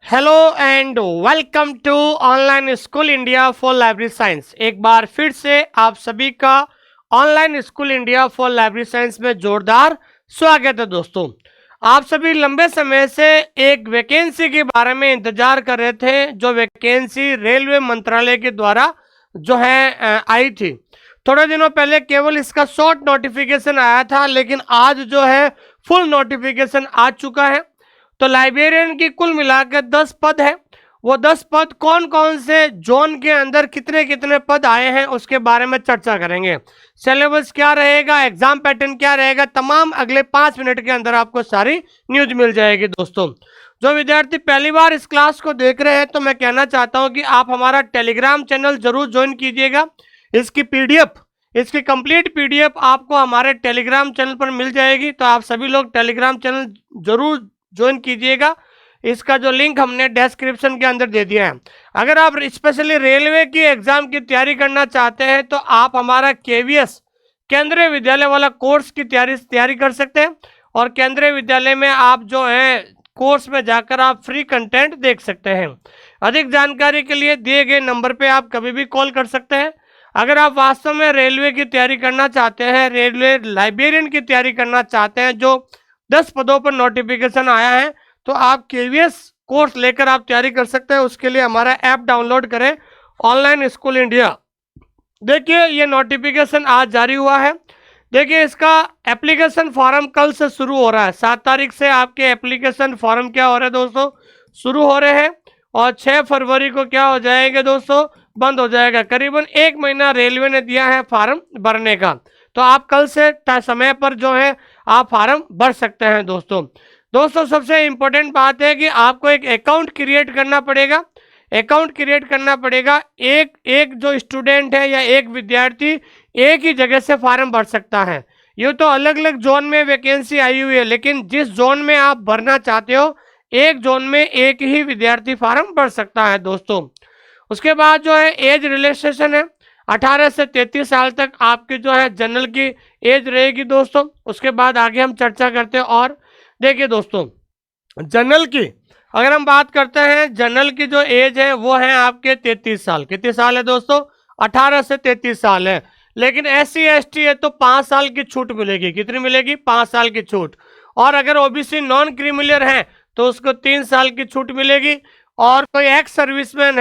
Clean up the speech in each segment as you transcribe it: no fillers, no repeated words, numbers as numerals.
Hello and welcome to online school India for library science. एक बार फिर से आप सभी का online school India for library science में जोरदार स्वागत है। दोस्तों, आप सभी लंबे समय से एक वैकेंसी के बारे में इंतजार कर रहे थे, जो वैकेंसी रेलवे मंत्रालय के द्वारा जो है आई थी। थोड़े दिनों पहले केवल इसका शॉर्ट नोटिफिकेशन आया था, लेकिन आज जो है फुल नोटिफिकेशन आ चुका है। तो लाइब्रेरियन की कुल मिलाकर 10 पद है। वो 10 पद कौन कौन से जोन के अंदर कितने कितने पद आए हैं उसके बारे में चर्चा करेंगे। सिलेबस क्या रहेगा, एग्जाम पैटर्न क्या रहेगा, तमाम अगले 5 मिनट के अंदर आपको सारी न्यूज मिल जाएगी। दोस्तों, जो विद्यार्थी पहली बार इस क्लास को देख रहे हैं तो मैं कहना चाहता हूं कि आप हमारा टेलीग्राम चैनल जरूर ज्वाइन कीजिएगा। इसकी पीडीएफ, इसकी कंप्लीट पीडीएफ आपको हमारे टेलीग्राम चैनल पर मिल जाएगी। तो आप सभी लोग टेलीग्राम चैनल जरूर ज्वाइन कीजिएगा। इसका जो लिंक हमने डिस्क्रिप्शन के अंदर दे दिया है। अगर आप स्पेशली रेलवे की एग्जाम की तैयारी करना चाहते हैं तो आप हमारा केवीएस केंद्रीय विद्यालय वाला कोर्स की तैयारी कर सकते हैं। और केंद्रीय विद्यालय में आप जो है कोर्स में जाकर आप फ्री कंटेंट देख सकते हैं। अधिक जानकारी के लिए दिए गए नंबर पे आप कभी भी कॉल कर सकते हैं। अगर आप वास्तव में रेलवे की तैयारी करना चाहते हैं, रेलवे लाइब्रेरियन की तैयारी करना चाहते हैं, जो 10 पदों पर नोटिफिकेशन आया है, तो आप केवीएस कोर्स लेकर आप तैयारी कर सकते हैं। उसके लिए हमारा ऐप डाउनलोड करें, ऑनलाइन स्कूल इंडिया। देखिए, ये नोटिफिकेशन आज जारी हुआ है। देखिए, इसका एप्लीकेशन फॉर्म कल से शुरू हो रहा है। 7 तारीख से आपके एप्लीकेशन फॉर्म क्या हो रहे हैं दोस्तों, शुरू हो रहे हैं। और 6 फरवरी को क्या हो जाएंगे दोस्तों, बंद हो जाएगा। करीबन 1 महीना रेलवे ने दिया है फॉर्म भरने का। तो आप कल से समय पर जो है आप फॉर्म भर सकते हैं। दोस्तों सबसे इंपॉर्टेंट बात है कि आपको एक अकाउंट क्रिएट करना पड़ेगा। अकाउंट क्रिएट करना पड़ेगा। एक जो स्टूडेंट है या एक विद्यार्थी एक ही जगह से फॉर्म भर सकता है। ये तो अलग अलग जोन में वैकेंसी आई हुई है, लेकिन जिस जोन में आप भरना चाहते हो एक जोन में एक ही विद्यार्थी फॉर्म भर सकता है। दोस्तों, उसके बाद जो है एज रिलैक्सेशन है। 18 से 33 साल तक आपकी जो है जनरल की एज रहेगी। दोस्तों, उसके बाद आगे हम चर्चा करते हैं। और देखिए दोस्तों, जनरल की अगर हम बात करते हैं, जनरल की जो एज है वो है आपके 33 साल। कितने साल है दोस्तों, 18 से 33 साल है। लेकिन SC ST है तो 5 साल की छूट मिलेगी। कितनी मिलेगी, 5 साल की छूट। और अगर OBC नॉन क्रीमिलियर है तो उसको 3 साल की छूट मिलेगी। और कोई एक्स सर्विसमैन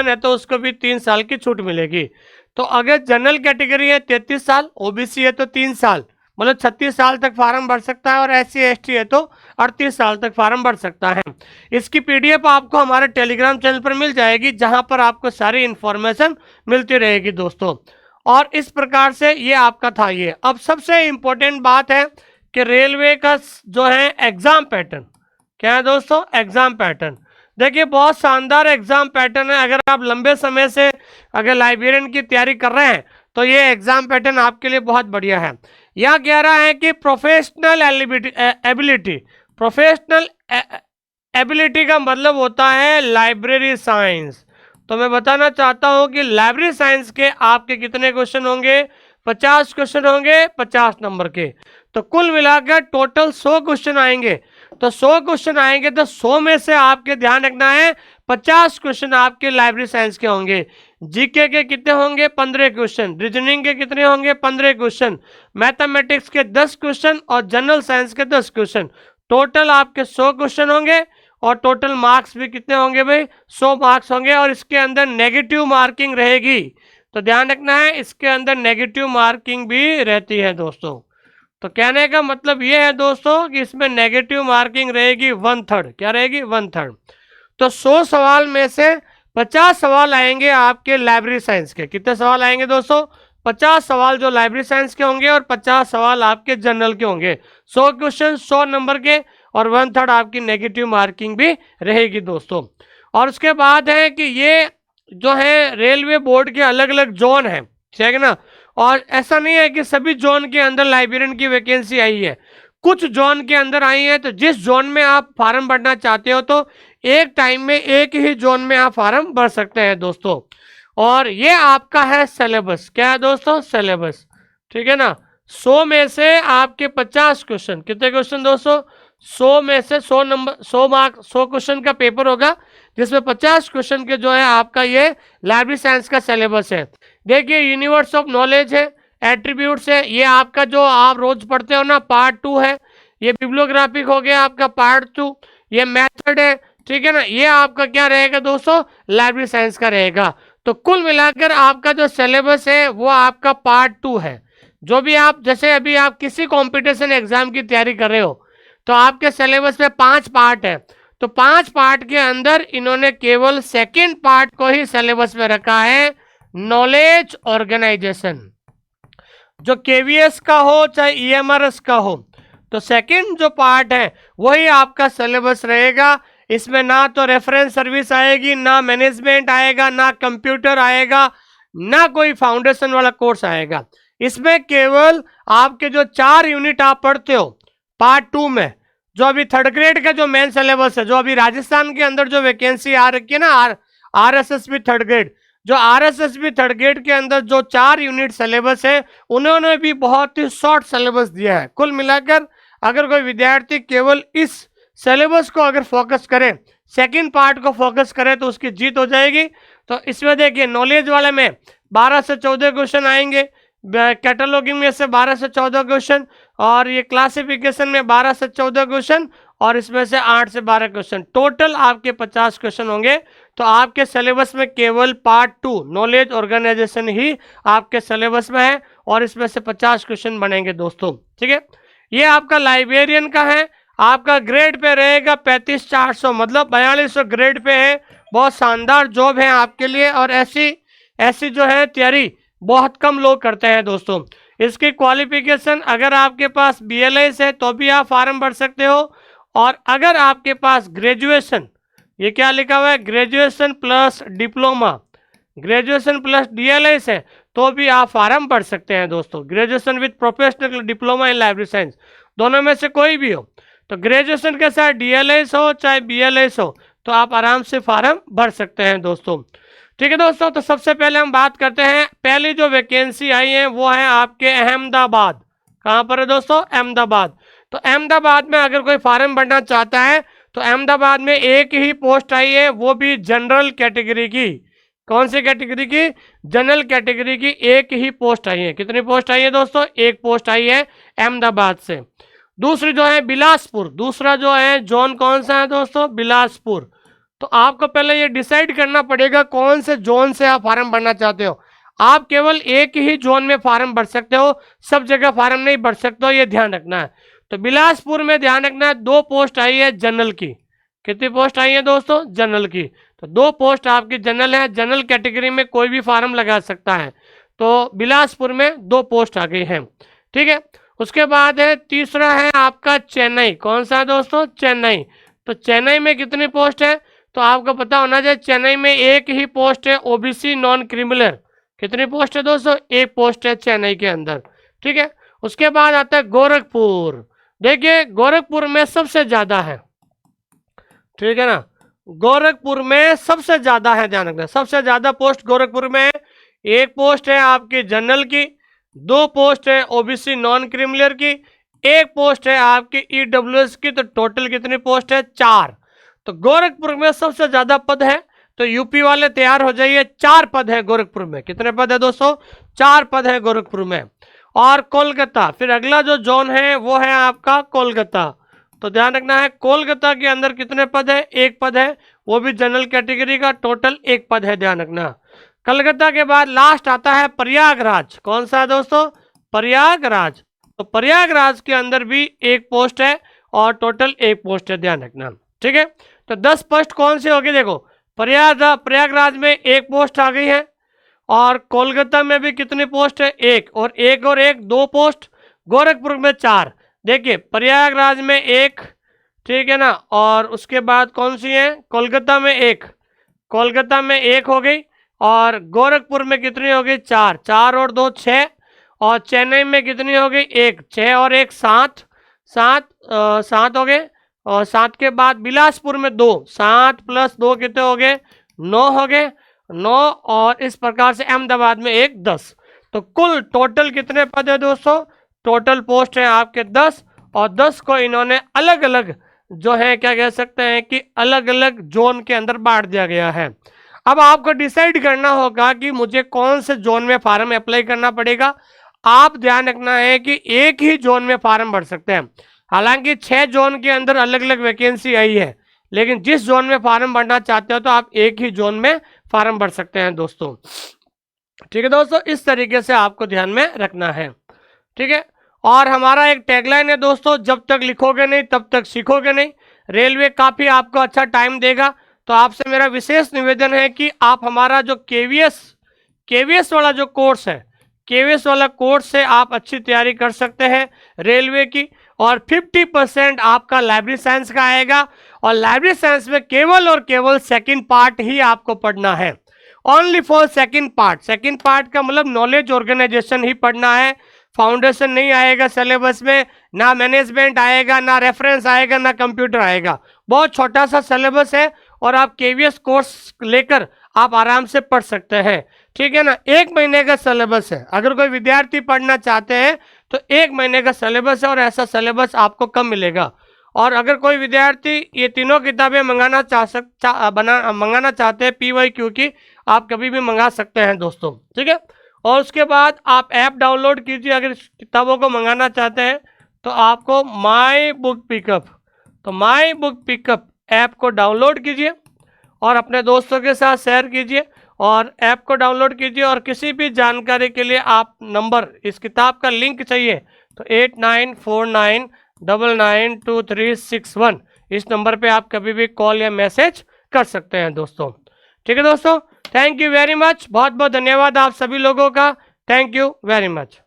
है तो उसको भी 3 साल की छूट मिलेगी। तो अगर जनरल कैटेगरी है 33 साल, OBC है तो 3 साल, मतलब 36 साल तक फार्म भर सकता है। और SC ST है तो 38 साल तक फार्म भर सकता है। इसकी पीडीएफ आपको हमारे टेलीग्राम चैनल पर मिल जाएगी, जहां पर आपको सारी इंफॉर्मेशन मिलती रहेगी दोस्तों। और इस प्रकार से ये आपका था। ये अब सबसे इंपॉर्टेंट बात है कि रेलवे का जो है एग्जाम पैटर्न क्या है दोस्तों, एग्जाम पैटर्न। देखिए, बहुत शानदार एग्जाम पैटर्न है। अगर आप लंबे समय से अगर लाइब्रेरियन की तैयारी कर रहे हैं तो ये एग्जाम पैटर्न आपके लिए बहुत बढ़िया है। यह कह रहा है कि प्रोफेशनल एबिलिटी का मतलब होता है लाइब्रेरी साइंस। तो मैं बताना चाहता हूं कि लाइब्रेरी साइंस के आपके कितने क्वेश्चन होंगे, 50 क्वेश्चन होंगे 50 नंबर के। तो कुल मिलाकर टोटल 100 क्वेश्चन आएंगे। तो 100 क्वेश्चन आएंगे तो 100 में से आपके ध्यान रखना है 50 क्वेश्चन आपके लाइब्रेरी साइंस के होंगे। जीके के कितने होंगे, 15 क्वेश्चन। रीजनिंग के कितने होंगे, 15 क्वेश्चन। मैथमेटिक्स के 10 क्वेश्चन और जनरल साइंस के 10 क्वेश्चन। टोटल आपके 100 क्वेश्चन होंगे। और टोटल मार्क्स भी कितने होंगे भाई, 100 मार्क्स होंगे। और इसके अंदर नेगेटिव मार्किंग रहेगी। तो ध्यान रखना है, इसके अंदर नेगेटिव मार्किंग भी रहती है दोस्तों। तो कहने का मतलब ये है दोस्तों कि इसमें नेगेटिव मार्किंग रहेगी 1/3। क्या रहेगी, 1/3। तो 100 सवाल में से 50 सवाल आएंगे आपके लाइब्रेरी साइंस के। कितने सवाल आएंगे दोस्तों, 50 सवाल जो लाइब्रेरी साइंस के होंगे और 50 सवाल आपके जनरल के होंगे। 100 क्वेश्चन 100 नंबर के और 1/3 आपकी नेगेटिव मार्किंग भी रहेगी दोस्तों। और उसके बाद है कि ये जो है रेलवे बोर्ड के अलग अलग जोन है, ठीक है ना। और ऐसा नहीं है कि सभी जोन के अंदर लाइब्रेरियन की वैकेंसी आई है, कुछ जोन के अंदर आई है। तो जिस जोन में आप फॉर्म भरना चाहते हो तो एक टाइम में एक ही जोन में आप फॉर्म भर सकते हैं दोस्तों। और ये आपका है सिलेबस। क्या है दोस्तों, सिलेबस, ठीक है ना। 100 में से आपके 50 क्वेश्चन, कितने क्वेश्चन दोस्तों, 100 में से 100 नंबर 100 मार्क 100 क्वेश्चन का पेपर होगा, जिसमें 50 क्वेश्चन के जो है आपका ये लाइब्रेरी साइंस का सिलेबस है। देखिए यूनिवर्स ऑफ नॉलेज है, एट्रीब्यूट्स है, ये आपका जो आप रोज पढ़ते हो ना पार्ट 2 है। ये बिब्लियोग्राफिक हो गया आपका पार्ट 2, ये मेथड है, ठीक है ना। ये आपका क्या रहेगा दोस्तों, लाइब्रेरी साइंस का रहेगा। तो कुल मिलाकर आपका जो सिलेबस है वो आपका पार्ट 2 है। जो भी आप जैसे अभी आप किसी कंपटीशन एग्जाम की तैयारी कर रहे हो तो आपके सिलेबस में 5 पार्ट है, तो 5 पार्ट के अंदर इन्होंने केवल सेकंड पार्ट को ही सिलेबस में रखा है, नॉलेज ऑर्गेनाइजेशन। जो केवीएस का हो चाहे ईएमआरएस का हो, तो सेकंड जो पार्ट है वही आपका सिलेबस रहेगा। इसमें ना तो रेफरेंस सर्विस आएगी, ना मैनेजमेंट आएगा, ना कंप्यूटर आएगा, ना कोई फाउंडेशन वाला कोर्स आएगा। इसमें केवल आपके जो 4 यूनिट आप पढ़ते हो पार्ट 2 में, जो अभी थर्ड ग्रेड का जो मेन सिलेबस है, जो अभी राजस्थान के अंदर जो वैकेंसी आ रखी है ना आरएसएसबी थर्ड ग्रेड, जो आरएसएसबी थर्ड ग्रेड के अंदर जो 4 यूनिट सिलेबस है उन्होंने भी बहुत ही शॉर्ट सिलेबस दिया है। कुल मिलाकर अगर कोई विद्यार्थी केवल इस सिलेबस को अगर फोकस करे, सेकंड पार्ट को फोकस करे, तो उसकी जीत हो जाएगी। तो इसमें देखिए नॉलेज वाले में 12 से 14 क्वेश्चन आएंगे, कैटलॉगिंग में से 12 से 14 क्वेश्चन, और ये क्लासिफिकेशन में 12 से 14 क्वेश्चन, और इसमें से 8 से 12 क्वेश्चन, टोटल आपके 50 क्वेश्चन होंगे। तो आपके सिलेबस में केवल पार्ट 2 नॉलेज ऑर्गेनाइजेशन ही आपके सिलेबस में है, और इसमें से 50 क्वेश्चन बनेंगे दोस्तों, ठीक है। ये आपका लाइब्रेरियन का है, आपका ग्रेड पे रहेगा 35,400, मतलब 4200 ग्रेड पे है। बहुत शानदार जॉब है आपके लिए, और ऐसी जो है तैयारी बहुत कम लोग करते हैं दोस्तों। इसकी क्वालिफिकेशन अगर आपके पास BLS है तो भी आप फार्म भर सकते हो, और अगर आपके पास ग्रेजुएशन, ये क्या लिखा हुआ है, graduation plus diploma, graduation plus DLS है तो भी आप फार्म भर सकते हैं दोस्तों। Graduation with professional diploma in library science, दोनों में से कोई भी हो, तो ग्रेजुएशन के साथ DLS हो चाहे BLS हो तो आप आराम से फार्म भर सकते हैं दोस्तों, ठीक है दोस्तों। तो सबसे पहले हम बात करते हैं, पहली जो वैकेंसी आई है वो है आपके अहमदाबाद। कहाँ पर है दोस्तों, अहमदाबाद। तो अहमदाबाद में अगर कोई फार्म भरना चाहता है तो अहमदाबाद में एक ही पोस्ट आई है, वो भी जनरल कैटेगरी की। कौन सी कैटेगरी की, जनरल कैटेगरी की एक ही पोस्ट आई है। कितनी पोस्ट आई है दोस्तों, एक पोस्ट आई है अहमदाबाद से। दूसरी जो है बिलासपुर, दूसरा जो है जोन कौन सा है दोस्तों, बिलासपुर। तो आपको पहले ये डिसाइड करना पड़ेगा कौन से जोन से आप फार्म भरना चाहते हो। आप केवल एक ही जोन में फार्म भर सकते हो, सब जगह फार्म नहीं भर सकते हो, ये ध्यान रखना है। तो बिलासपुर में ध्यान रखना है, 2 पोस्ट आई है जनरल की। कितनी पोस्ट आई है दोस्तों, जनरल की। तो 2 पोस्ट आपकी जनरल है, जनरल कैटेगरी में कोई भी फार्म लगा सकता है। तो बिलासपुर में 2 पोस्ट आ गई है, ठीक है। उसके बाद है तीसरा है आपका चेन्नई। कौन सा है दोस्तों, चेन्नई। तो चेन्नई में कितनी पोस्ट है, तो आपको पता होना चाहिए, चेन्नई में एक ही पोस्ट है OBC नॉन क्रिमिनल। कितनी पोस्ट है दोस्तों, एक पोस्ट है चेन्नई के अंदर, ठीक है। उसके बाद आता है गोरखपुर। देखिए गोरखपुर में सबसे ज्यादा है, ठीक है ना, गोरखपुर में सबसे ज्यादा है, ध्यान रखना, सबसे ज्यादा पोस्ट गोरखपुर में है। एक पोस्ट है आपकी जनरल की, 2 पोस्ट है OBC नॉन क्रिमिनल की, एक पोस्ट है आपकी EWS की। तो टोटल कितनी पोस्ट है, 4। तो गोरखपुर में सबसे ज्यादा पद है, तो यूपी वाले तैयार हो जाइए, 4 पद है गोरखपुर में। कितने पद है दोस्तों, 4 पद है गोरखपुर में। और कोलकाता, फिर अगला जो जोन है वो है आपका कोलकाता। तो ध्यान रखना है, कोलकाता के अंदर कितने पद है, 1 पद है, वो भी जनरल कैटेगरी का, टोटल 1 पद है, ध्यान रखना। कलकत्ता के बाद लास्ट आता है प्रयागराज। कौन सा है दोस्तों, प्रयागराज। तो प्रयागराज के अंदर भी 1 पोस्ट है, और टोटल 1 पोस्ट है, ध्यान रखना, ठीक है। तो 10 पोस्ट कौन सी होगी, देखो प्रयागराज में 1 पोस्ट आ गई है, और कोलकाता में भी कितनी पोस्ट है, 1, और 1 2 पोस्ट। गोरखपुर में 4, देखिए प्रयागराज में 1, ठीक है ना, और उसके बाद कौन सी है, कोलकाता में 1, कोलकाता में 1 हो गई, और गोरखपुर में कितनी हो गई, 4, 4 और 2 6, और चेन्नई में कितनी हो गई, 1, 6 और 1 7, 7 हो गए। और 7 के बाद बिलासपुर में 2, 7 + 2 कितने हो गए, 9 हो गए, 9, और इस प्रकार से अहमदाबाद में 1 10। तो कुल टोटल कितने पद है दोस्तों, टोटल पोस्ट है आपके 10, और 10 को इन्होंने अलग अलग जो है क्या कह सकते हैं कि अलग अलग जोन के अंदर बांट दिया गया है। अब आपको डिसाइड करना होगा कि मुझे कौन से जोन में फार्म अप्लाई करना पड़ेगा। आप ध्यान रखना है कि एक ही जोन में फार्म भर सकते हैं। हालांकि 6 जोन के अंदर अलग अलग वैकेंसी आई है, लेकिन जिस जोन में फार्म भरना चाहते हो तो आप एक ही जोन में फार्म भर सकते हैं दोस्तों। ठीक है दोस्तों, इस तरीके से आपको ध्यान में रखना है। ठीक है, और हमारा एक टैगलाइन है दोस्तों, जब तक लिखोगे नहीं तब तक सीखोगे नहीं। रेलवे काफ़ी आपको अच्छा टाइम देगा, तो आपसे मेरा विशेष निवेदन है कि आप हमारा जो केवीएस वाला जो कोर्स है, केवीएस वाला कोर्स से आप अच्छी तैयारी कर सकते हैं रेलवे की। और 50% आपका लाइब्रेरी साइंस का आएगा, और लाइब्रेरी साइंस में केवल और केवल सेकंड पार्ट ही आपको पढ़ना है। Only for second part. Second part का मतलब नॉलेज ऑर्गेनाइजेशन ही पढ़ना है। फाउंडेशन नहीं आएगा सिलेबस में, ना मैनेजमेंट आएगा, ना रेफरेंस आएगा, ना कंप्यूटर आएगा। बहुत छोटा सा सिलेबस है, और आप केवीएस कोर्स लेकर आप आराम से पढ़ सकते हैं। ठीक है ना, 1 महीने का सिलेबस है। अगर कोई विद्यार्थी पढ़ना चाहते हैं तो 1 महीने का सिलेबस है, और ऐसा सिलेबस आपको कम मिलेगा। और अगर कोई विद्यार्थी ये तीनों किताबें मंगाना चाहते हैं PYQ की, आप कभी भी मंगा सकते हैं दोस्तों। ठीक है, और उसके बाद आप ऐप डाउनलोड कीजिए। अगर इस किताबों को मंगाना चाहते हैं तो आपको माई बुक पिकअप ऐप को डाउनलोड कीजिए और अपने दोस्तों के साथ शेयर कीजिए, और ऐप को डाउनलोड कीजिए। और किसी भी जानकारी के लिए आप नंबर, इस किताब का लिंक चाहिए तो 8949992361 इस नंबर पे आप कभी भी कॉल या मैसेज कर सकते हैं दोस्तों। ठीक है दोस्तों, थैंक यू वेरी मच। बहुत बहुत धन्यवाद आप सभी लोगों का। Thank you very much.